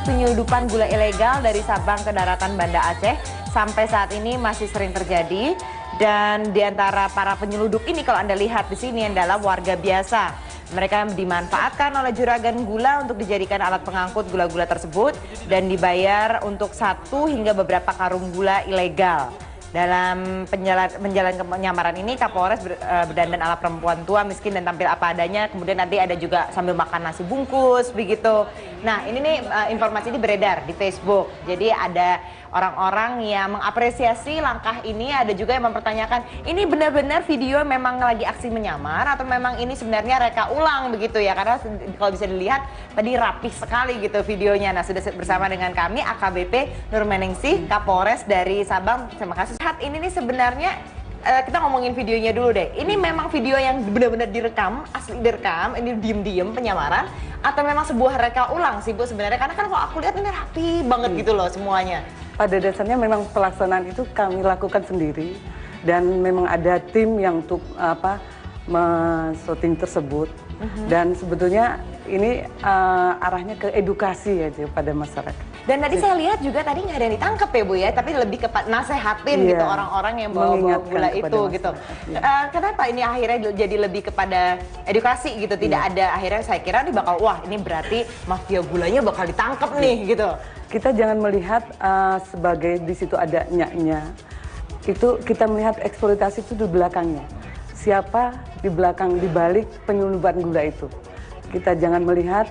kasus penyeludupan gula ilegal dari Sabang ke daratan Banda Aceh sampai saat ini masih sering terjadi. Dan di antara para penyelundup ini kalau Anda lihat di sini adalah warga biasa. Mereka dimanfaatkan oleh juragan gula untuk dijadikan alat pengangkut gula-gula tersebut dan dibayar untuk 1 hingga beberapa karung gula ilegal. Dalam menjalankan penyamaran ini, Kapolres berdandan ala perempuan tua, miskin dan tampil apa adanya. Kemudian nanti ada juga sambil makan nasi bungkus begitu. Nah ini nih informasi ini beredar di Facebook. Jadi ada orang-orang yang mengapresiasi langkah ini, ada juga yang mempertanyakan ini benar-benar video memang lagi aksi menyamar atau memang ini sebenarnya reka ulang begitu ya, karena kalau bisa dilihat tadi rapih sekali gitu videonya. Nah sudah bersama dengan kami AKBP Nurmeningsih, Kapolres dari Sabang. Terima kasih. Saat ini nih sebenarnya kita ngomongin videonya dulu deh. Ini memang video yang benar-benar direkam, asli direkam, ini diem-diem penyamaran, atau memang sebuah reka ulang sih Bu sebenarnya? Karena kan kalau aku lihat ini rapi banget gitu loh semuanya. Pada dasarnya memang pelaksanaan itu kami lakukan sendiri dan memang ada tim yang untuk men-shooting tersebut. Dan sebetulnya ini arahnya ke edukasi aja pada masyarakat. Dan tadi saya lihat juga tadi nggak ada yang ditangkap ya Bu ya, tapi lebih ke nasehatin gitu orang-orang yang bawa gula itu gitu. Kenapa ini akhirnya jadi lebih kepada edukasi gitu, tidak ada akhirnya saya kira ini bakal wah ini berarti mafia gulanya bakal ditangkap nih gitu. Kita jangan melihat sebagai di situ ada nyaknya. Itu kita melihat eksploitasi itu di belakangnya. Siapa di belakang, di balik penyelundupan gula itu. Kita jangan melihat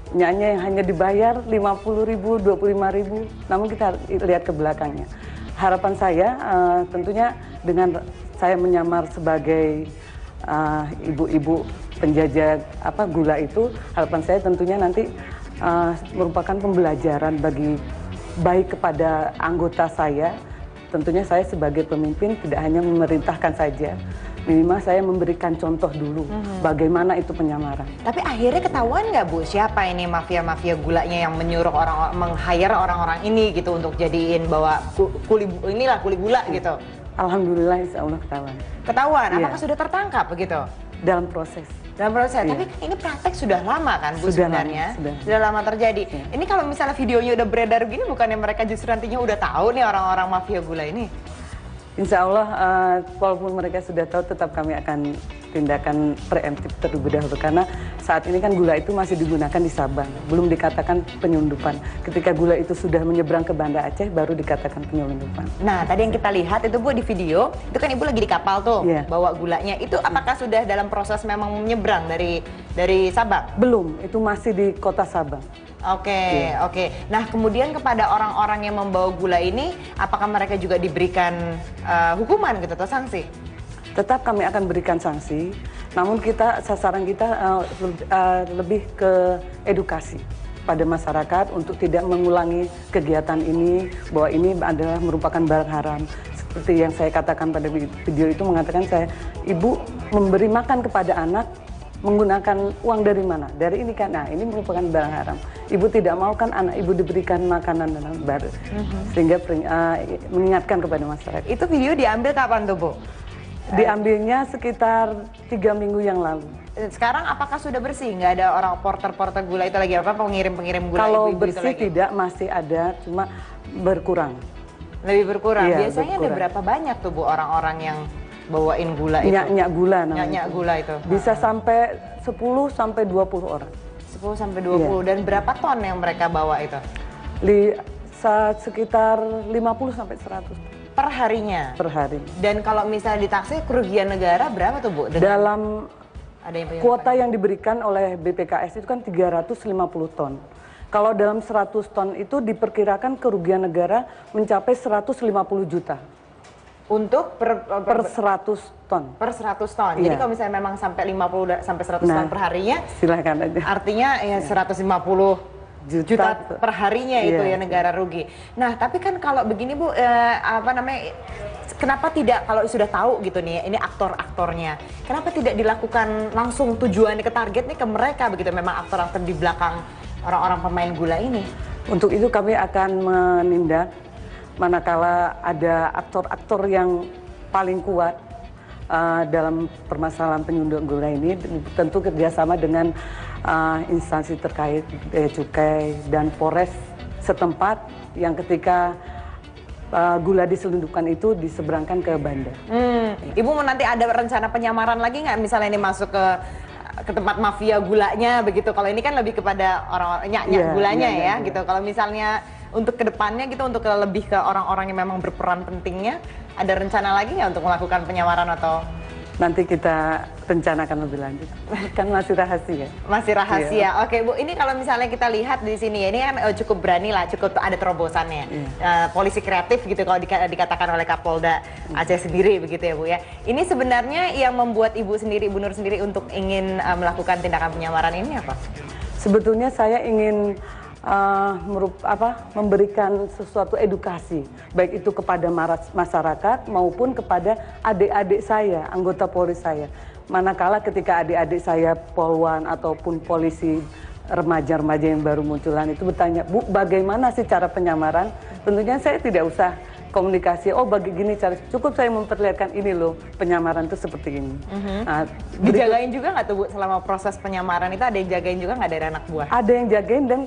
nyaknya yang hanya dibayar 50.000, 25.000, namun kita lihat ke belakangnya. Harapan saya tentunya dengan saya menyamar sebagai ibu-ibu penjajah gula itu, harapan saya tentunya nanti merupakan pembelajaran bagi baik kepada anggota saya. Tentunya saya sebagai pemimpin tidak hanya memerintahkan saja, minimal saya memberikan contoh dulu bagaimana itu penyamaran. Tapi akhirnya ketahuan nggak Bu siapa ini mafia-mafia gulanya yang menyuruh meng-hire orang-orang ini gitu untuk jadiin bawa kuli gula gitu? Alhamdulillah insya Allah ketahuan. Ketahuan? Apakah sudah tertangkap begitu? Dalam proses. Dalam proses, tapi ini praktek sudah lama kan Bu sebenarnya? Sudah lama terjadi. Ini kalau misalnya videonya udah beredar gini, bukannya mereka justru nantinya udah tahu nih orang-orang mafia gula ini? Insya Allah, walaupun mereka sudah tahu, tetap kami akan tindakan preemptif terlebih dahulu. Karena saat ini kan gula itu masih digunakan di Sabang, belum dikatakan penyelundupan. Ketika gula itu sudah menyeberang ke Banda Aceh, baru dikatakan penyelundupan. Nah, tadi yang kita lihat itu Bu di video, itu kan Ibu lagi di kapal tuh, bawa gulanya. Itu apakah sudah dalam proses memang menyeberang dari Sabang? Belum, itu masih di kota Sabang. Oke. Nah, kemudian kepada orang-orang yang membawa gula ini, apakah mereka juga diberikan hukuman gitu atau sanksi? Tetap kami akan berikan sanksi, namun sasaran kita lebih ke edukasi pada masyarakat untuk tidak mengulangi kegiatan ini, bahwa ini adalah merupakan barang haram. Seperti yang saya katakan pada video itu, mengatakan ibu memberi makan kepada anak, menggunakan uang dari mana? Dari ini kan, nah ini merupakan barang haram. Ibu tidak mau kan anak ibu diberikan makanan baru, sehingga mengingatkan kepada masyarakat. Itu video diambil kapan tuh Bu? Diambilnya sekitar 3 minggu yang lalu. Sekarang apakah sudah bersih? Nggak ada orang porter-porter gula itu lagi pengirim-pengirim gula? Kalau bersih tidak, masih ada, cuma berkurang. Lebih berkurang? Iya, biasanya berkurang. Ada berapa banyak tuh Bu orang-orang yang bawain gula itu? Nyak gula namanya. Nyak gula itu. Bisa sampai 10 sampai 20 orang. 10 sampai 20. Dan berapa ton yang mereka bawa itu? Sekitar 50 sampai 100. Per harinya? Per hari. Dan kalau misalnya ditaksir kerugian negara berapa tuh Bu? Dalam kuota yang diberikan oleh BPKS itu kan 350 ton. Kalau dalam 100 ton itu diperkirakan kerugian negara mencapai 150 juta. Untuk per 100 ton. Per 100 ton. Jadi kalau misalnya memang sampai 50 sampai 100 ton per harinya, silakan aja. Artinya ya 150 juta per harinya itu ya negara rugi. Nah, tapi kan kalau begini Bu, kenapa tidak kalau sudah tahu gitu nih, ini aktor-aktornya, kenapa tidak dilakukan langsung tujuannya ke target nih ke mereka begitu, memang aktor-aktor di belakang orang-orang pemain gula ini? Untuk itu kami akan menindak manakala ada aktor-aktor yang paling kuat dalam permasalahan penyelundupan gula ini, tentu kerjasama dengan instansi terkait, Bea Cukai dan Polres setempat yang ketika gula diselundupkan itu diseberangkan ke Banda. Ibu mau nanti ada rencana penyamaran lagi nggak, misalnya ini masuk ke tempat mafia gulanya begitu? Kalau ini kan lebih kepada orang-orang nyak-nyak gulanya ya gitu. Kalau misalnya untuk kedepannya gitu, untuk lebih ke orang-orang yang memang berperan pentingnya, ada rencana lagi nggak untuk melakukan penyamaran atau? Nanti kita rencanakan lebih lanjut, kan masih rahasia. Masih rahasia. Oke Bu, ini kalau misalnya kita lihat di sini ya, ini kan cukup berani lah, cukup ada terobosannya. Polisi kreatif gitu kalau dikatakan oleh Kapolda Aceh sendiri begitu ya Bu ya. Ini sebenarnya yang membuat Ibu sendiri, Ibu Nur sendiri untuk ingin melakukan tindakan penyamaran ini apa? Sebetulnya saya ingin memberikan sesuatu edukasi, baik itu kepada masyarakat maupun kepada adik-adik saya, anggota Polri saya. Manakala ketika adik-adik saya polwan ataupun polisi remaja-remaja yang baru munculan itu bertanya, Bu, bagaimana sih cara penyamaran? Tentunya saya tidak usah komunikasi, oh bagi gini cara, cukup saya memperlihatkan ini loh, penyamaran itu seperti ini. Dijagain juga nggak tuh Bu, selama proses penyamaran itu ada yang jagain juga nggak dari anak buah? Ada yang jagain dan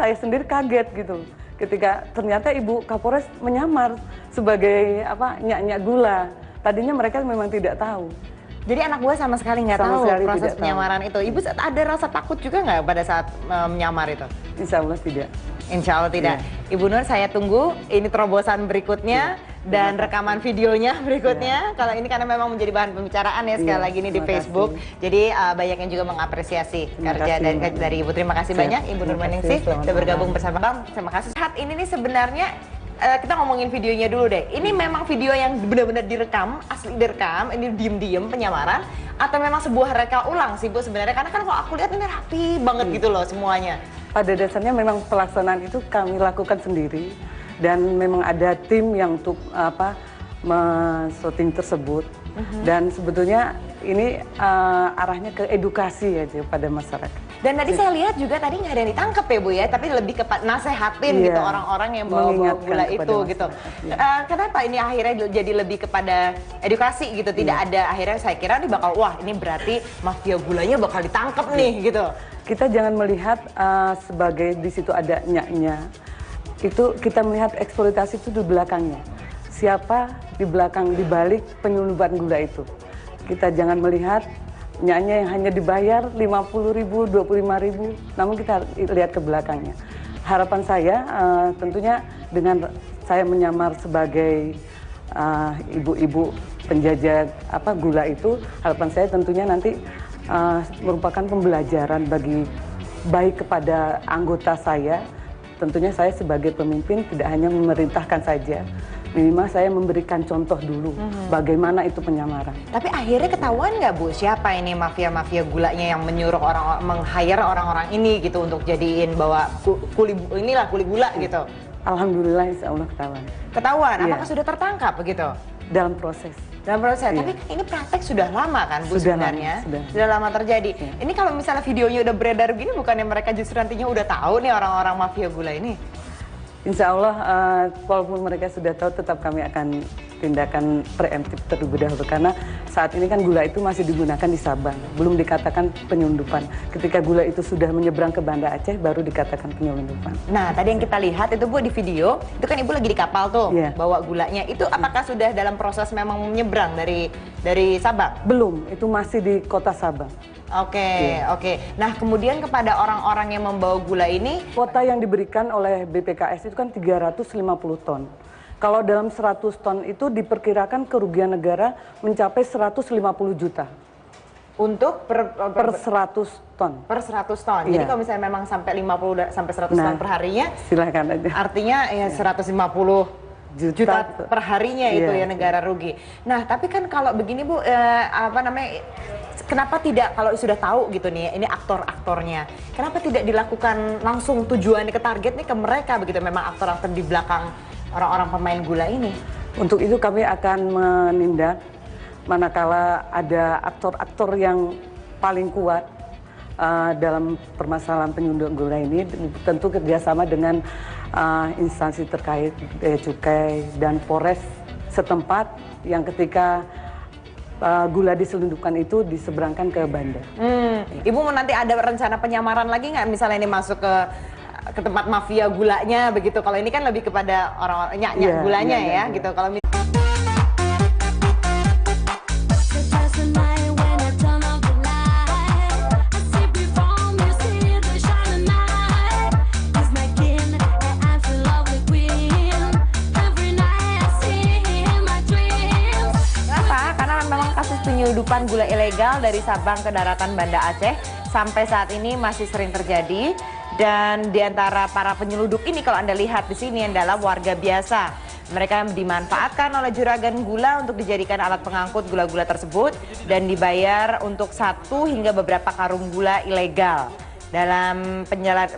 saya sendiri kaget gitu ketika ternyata Ibu Kapolres menyamar sebagai nyak-nyak gula. Tadinya mereka memang tidak tahu. Jadi anak buah sama sekali nggak tahu proses penyamaran itu. Ibu ada rasa takut juga nggak pada saat menyamar itu? Insya Allah tidak. Insya Allah tidak. Ibu Nur, saya tunggu ini terobosan berikutnya dan rekaman videonya berikutnya. Kalau ini karena memang menjadi bahan pembicaraan ya sekali lagi ini di Facebook. Jadi banyak yang juga mengapresiasi kerja dari Ibu. Terima kasih banyak Ibu Nur Meningsih sudah bergabung bersama Bang. Terima kasih. Saat ini nih sebenarnya kita ngomongin videonya dulu deh. Ini memang video yang benar-benar direkam, asli direkam, ini diem-diem penyamaran, atau memang sebuah reka ulang sih Bu sebenarnya? Karena kan kalau aku lihat ini rapi banget gitu loh semuanya. Pada dasarnya memang pelaksanaan itu kami lakukan sendiri dan memang ada tim yang untuk men-shooting tersebut. Dan sebetulnya ini arahnya ke edukasi aja pada masyarakat. Dan tadi saya lihat juga tadi nggak ada yang ditangkap ya Bu ya, tapi lebih ke nasehatin gitu orang-orang yang bawa gula itu gitu. Kenapa ini akhirnya jadi lebih kepada edukasi gitu? Tidak ada, akhirnya saya kira ini bakal wah ini berarti mafia gulanya bakal ditangkap nih gitu. Kita jangan melihat sebagai di situ ada nyak-nya. Itu kita melihat eksploitasi itu di belakangnya. Siapa di belakang, di balik penyelundupan gula itu. Kita jangan melihat nyaknya yang hanya dibayar 50.000, 25.000, namun kita lihat ke belakangnya. Harapan saya tentunya dengan saya menyamar sebagai ibu-ibu penjajah gula itu, harapan saya tentunya nanti merupakan pembelajaran bagi baik kepada anggota saya. Tentunya saya sebagai pemimpin tidak hanya memerintahkan saja, minimal saya memberikan contoh dulu bagaimana itu penyamaran. Tapi akhirnya ketahuan nggak Bu siapa ini mafia-mafia gulanya yang menyuruh meng-hire orang-orang ini gitu untuk jadiin bawa kuli gula gitu? Alhamdulillah insya Allah ketahuan. Ketahuan? Apakah sudah tertangkap begitu? Dalam proses. Dalam proses, tapi ini praktek sudah lama kan Bu sebenarnya? Sudah lama terjadi. Ini kalau misalnya videonya udah beredar begini, bukannya mereka justru nantinya udah tahu nih orang-orang mafia gula ini? Insya Allah, walaupun mereka sudah tahu, tetap kami akan tindakan preemptif terlebih dahulu. Karena saat ini kan gula itu masih digunakan di Sabang, belum dikatakan penyelundupan. Ketika gula itu sudah menyeberang ke Banda Aceh, baru dikatakan penyelundupan. Nah, tadi yang kita lihat itu Bu di video, itu kan Ibu lagi di kapal tuh, bawa gulanya. Itu apakah sudah dalam proses memang menyeberang dari Sabang? Belum, itu masih di kota Sabang. Oke. Nah, kemudian kepada orang-orang yang membawa gula ini, kuota yang diberikan oleh BPKS itu kan 350 ton. Kalau dalam 100 ton itu diperkirakan kerugian negara mencapai 150 juta. Untuk per 100 ton. Per 100 ton. Jadi kalau misalnya memang sampai 50 sampai 100 ton per harinya, silakan aja. Artinya ya 150 juta per harinya itu ya negara rugi. Nah, tapi kan kalau begini Bu, kenapa tidak kalau sudah tahu gitu nih, ini aktor-aktornya, kenapa tidak dilakukan langsung tujuannya ke target nih ke mereka begitu, memang aktor-aktor di belakang orang-orang pemain gula ini? Untuk itu kami akan menindak manakala ada aktor-aktor yang paling kuat dalam permasalahan penyelundupan gula ini, tentu kerjasama dengan instansi terkait, Bea Cukai dan Polres setempat yang ketika gula diselundupkan itu diseberangkan ke Banda. Ibu mau nanti ada rencana penyamaran lagi nggak, misalnya ini masuk ke tempat mafia gulanya begitu. Kalau ini kan lebih kepada orang-orang nyak-nyak gulanya ya gitu. Kalau kasus penyelundupan gula ilegal dari Sabang ke daratan Banda Aceh sampai saat ini masih sering terjadi, dan diantara para penyelundup ini kalau Anda lihat di sini adalah warga biasa. Mereka dimanfaatkan oleh juragan gula untuk dijadikan alat pengangkut gula-gula tersebut dan dibayar untuk 1 hingga beberapa karung gula ilegal. Dalam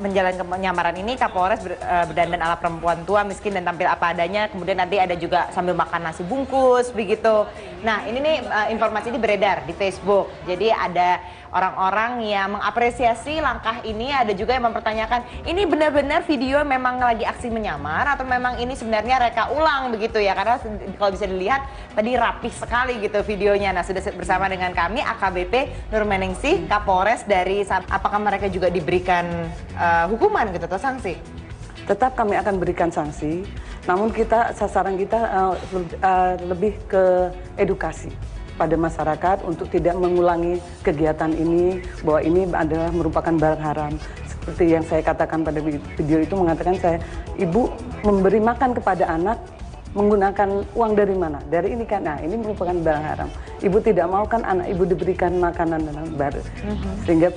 menjalankan penyamaran ini, Kapolres berdandan ala perempuan tua, miskin, dan tampil apa adanya. Kemudian nanti ada juga sambil makan nasi bungkus, begitu. Nah, ini nih informasi ini beredar di Facebook. Jadi ada orang-orang yang mengapresiasi langkah ini, ada juga yang mempertanyakan, ini benar-benar video memang lagi aksi menyamar atau memang ini sebenarnya reka ulang begitu ya? Karena kalau bisa dilihat tadi rapih sekali gitu videonya. Nah, sudah bersama dengan kami AKBP Nur Meningsih, Kapolres dari apakah mereka juga diberikan hukuman gitu atau sanksi? Tetap kami akan berikan sanksi, namun sasaran kita lebih ke edukasi pada masyarakat untuk tidak mengulangi kegiatan ini, bahwa ini adalah merupakan barang haram. Seperti yang saya katakan pada video itu, mengatakan ibu memberi makan kepada anak menggunakan uang dari mana? Dari ini kan, nah ini merupakan barang haram. Ibu tidak mau kan anak ibu diberikan makanan dan baru, sehingga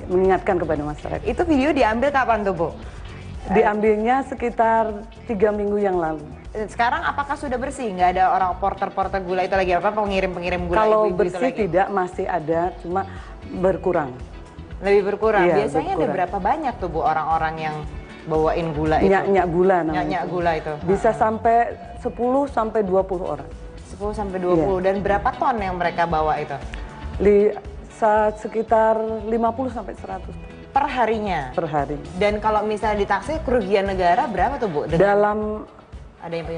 mengingatkan kepada masyarakat. Itu video diambil kapan tuh, Bu? Diambilnya sekitar 3 minggu yang lalu. Sekarang apakah sudah bersih? Nggak ada orang porter-porter gula itu lagi, apa pengirim-pengirim gula? Kalau ibu-ibu bersih itu lagi? tidak, masih ada, cuma berkurang. Lebih berkurang? Iya, Biasanya berkurang. ada berapa banyak tuh, Bu, orang-orang yang bawain gula itu? Nyak-nyak gula namanya. Nyak-nyak gula itu? Bisa sampai 10 sampai 20 orang. 10 sampai 20, dan berapa ton yang mereka bawa itu? Sekitar 50 sampai 100 Per harinya? per hari. Dan kalau misalnya ditaksir kerugian negara berapa tuh, Bu? Dalam ada yang punya